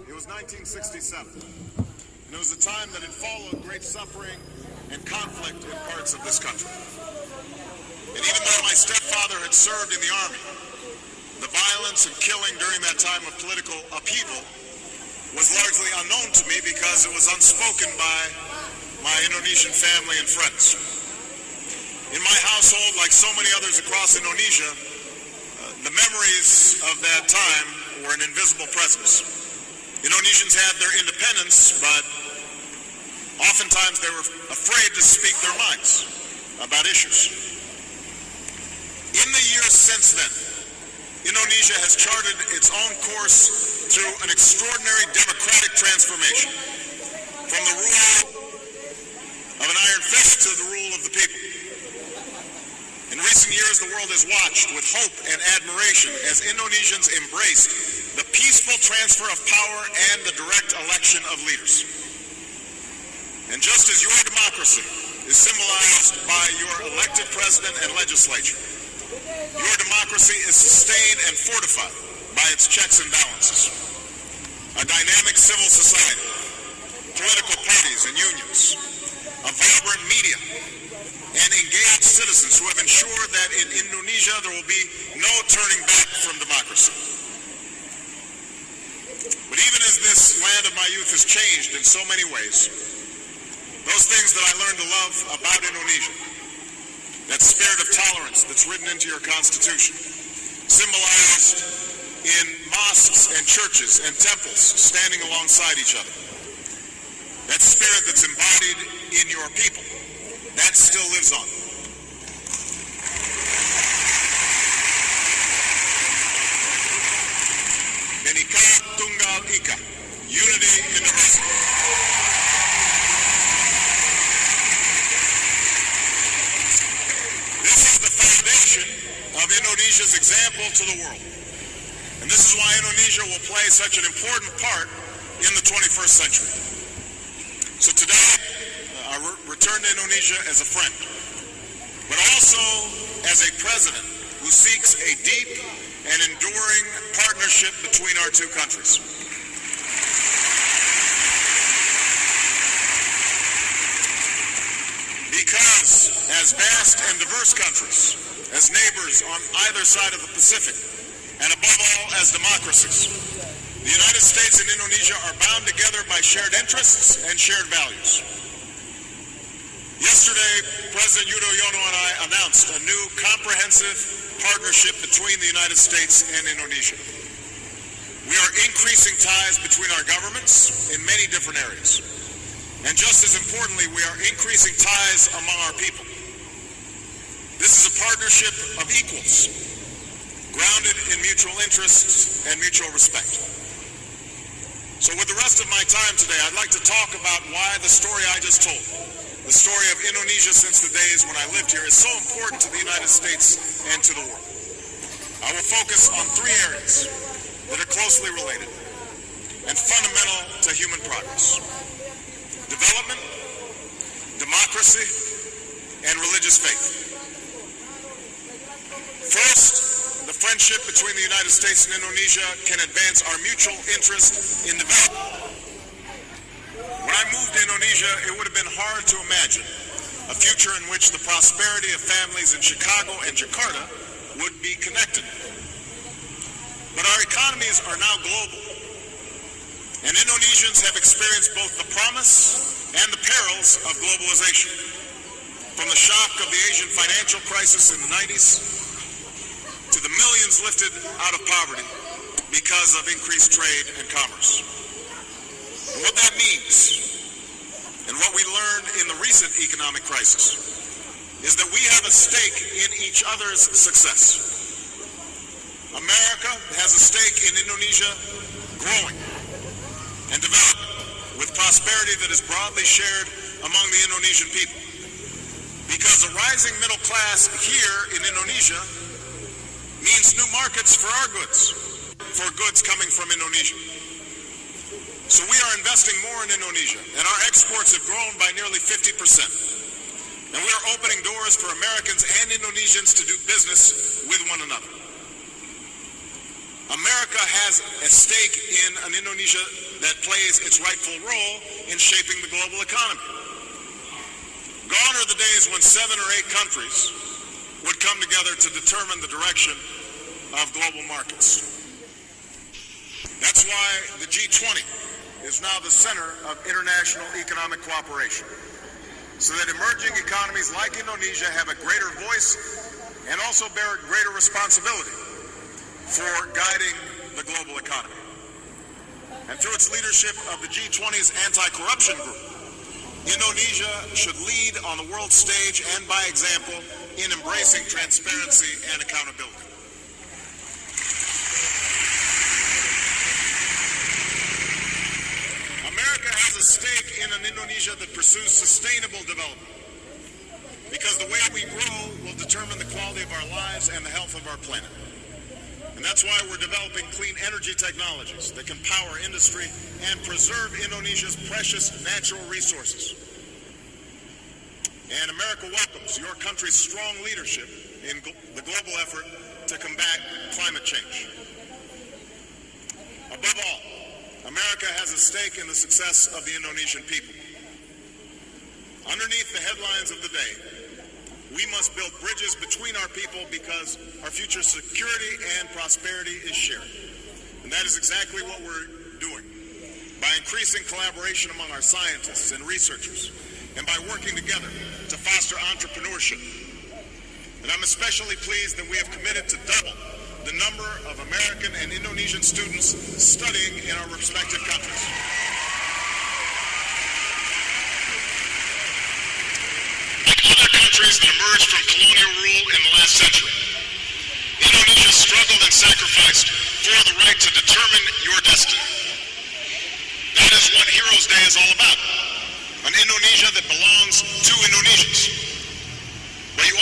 It was 1967, and it was a time that had followed great suffering and conflict in parts of this country. And even though my stepfather had served in the army, the violence and killing during that time of political upheaval was largely unknown to me because it was unspoken by my Indonesian family and friends. In my household, like so many others across Indonesia, the memories of that time were an invisible presence. Indonesians had their independence, but oftentimes they were afraid to speak their minds about issues. In the years since then, Indonesia has charted its own course through an extraordinary democratic transformation, from the rule of an iron fist to the rule of the people. In recent years, the world has watched with hope and admiration as Indonesians embraced the peaceful transfer of power and the direct election of leaders. And just as your democracy is symbolized by your elected president and legislature, your democracy is sustained and fortified by its checks and balances. A dynamic civil society, political parties and unions, a vibrant media, and engaged citizens who have ensured that in Indonesia there will be no turning back from democracy. But even as this land of my youth has changed in so many ways, those things that I learned to love about Indonesia, that spirit of tolerance that's written into your Constitution, symbolized in mosques and churches and temples standing alongside each other. That spirit that's embodied in your people, that still lives on. Amerika Tunggal Ika, unity in diversity. Of Indonesia's example to the world. And this is why Indonesia will play such an important part in the 21st century. So today, I return to Indonesia as a friend, but also as a president who seeks a deep and enduring partnership between our two countries. Because as vast and diverse countries, as neighbors on either side of the Pacific, and above all as democracies, the United States and Indonesia are bound together by shared interests and shared values. Yesterday, President Yudhoyono and I announced a new comprehensive partnership between the United States and Indonesia. We are increasing ties between our governments in many different areas. And just as importantly, we are increasing ties among our people. This is a partnership of equals, grounded in mutual interests and mutual respect. So with the rest of my time today, I'd like to talk about why the story I just told, the story of Indonesia since the days when I lived here, is so important to the United States and to the world. I will focus on three areas that are closely related and fundamental to human progress: development, democracy, and religious faith. First, the friendship between the United States and Indonesia can advance our mutual interest in development. When I moved to Indonesia, it would have been hard to imagine a future in which the prosperity of families in Chicago and Jakarta would be connected. But our economies are now global, and Indonesians have experienced both the promise and the perils of globalization. From the shock of the Asian financial crisis in the 90s, to the millions lifted out of poverty because of increased trade and commerce. And what that means, and what we learned in the recent economic crisis, is that we have a stake in each other's success. America has a stake in Indonesia growing and developing with prosperity that is broadly shared among the Indonesian people. Because a rising middle class here in Indonesia means new markets for our goods, for goods coming from Indonesia. So we are investing more in Indonesia, and our exports have grown by nearly 50%. And we are opening doors for Americans and Indonesians to do business with one another. America has a stake in an Indonesia that plays its rightful role in shaping the global economy. Gone are the days when 7 or 8 countries would come together to determine the direction of global markets. That's why the G20 is now the center of international economic cooperation, so that emerging economies like Indonesia have a greater voice and also bear greater responsibility for guiding the global economy. And through its leadership of the G20's anti-corruption group, Indonesia should lead on the world stage and by example in embracing transparency and accountability. America has a stake in an Indonesia that pursues sustainable development, because the way we grow will determine the quality of our lives and the health of our planet. And that's why we're developing clean energy technologies that can power industry and preserve Indonesia's precious natural resources. And America welcomes your country's strong leadership in the global effort to combat climate change. Above all, America has a stake in the success of the Indonesian people. Underneath the headlines of the day, we must build bridges between our people, because our future security and prosperity is shared. And that is exactly what we're doing by increasing collaboration among our scientists and researchers, and by working together to foster entrepreneurship. And I'm especially pleased that we have committed to double the number of American and Indonesian students studying in our respective countries. Countries that emerged from colonial rule in the last century, Indonesia struggled and sacrificed for the right to determine your destiny. That is what Heroes Day is all about. An Indonesia that belongs to Indonesians. But you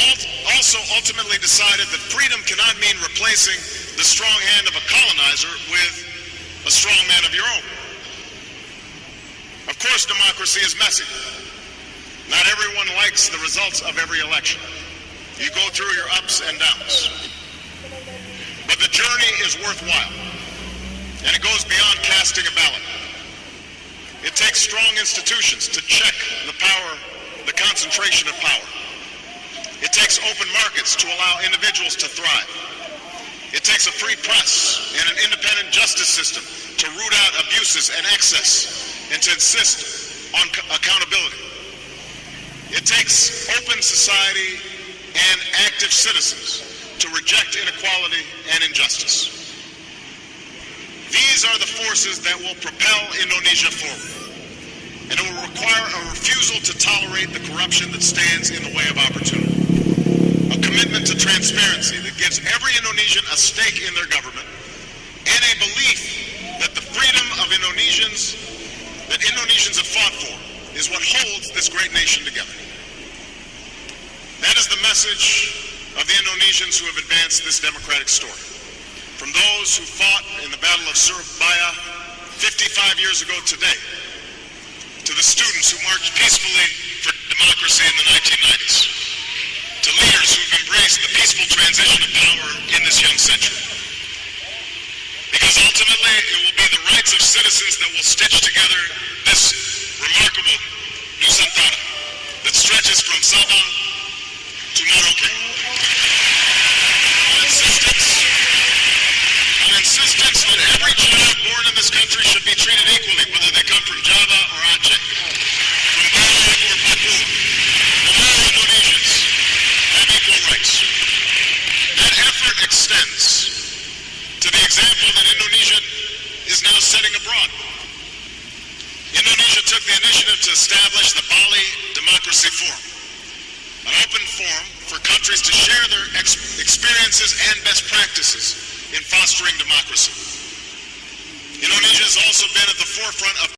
also ultimately decided that freedom cannot mean replacing the strong hand of a colonizer with a strong man of your own. Of course, democracy is messy. Not everyone likes the results of every election. You go through your ups and downs. But the journey is worthwhile, and it goes beyond casting a ballot. It takes strong institutions to check the concentration of power. It takes open markets to allow individuals to thrive. It takes a free press and an independent justice system to root out abuses and excess, and to insist on accountability. It takes open society and active citizens to reject inequality and injustice. These are the forces that will propel Indonesia forward, and it will require a refusal to tolerate the corruption that stands in the way of opportunity. A commitment to transparency that gives every Indonesian a stake in their government, and a belief that the freedom of Indonesians have fought for is what holds this great nation together. That is the message of the Indonesians who have advanced this democratic story. From those who fought in the Battle of Surabaya 55 years ago today, to the students who marched peacefully for democracy in the 1990s, to leaders who have embraced the peaceful transition of power in this young century. Because ultimately, it will be the rights of citizens that will stitch together this remarkable Nusantara that stretches from Sabang to Merauke. On insistence that every child born in this country should be treated equally, whether they come from Java or Aceh, from Bali or Papua. All Indonesians have equal rights. That effort extends to the example that Indonesia is now setting abroad. Indonesia took the initiative to establish the Bali Democracy Forum, an open forum for countries to share their experiences and best practices in fostering democracy. Indonesia has also been at the forefront of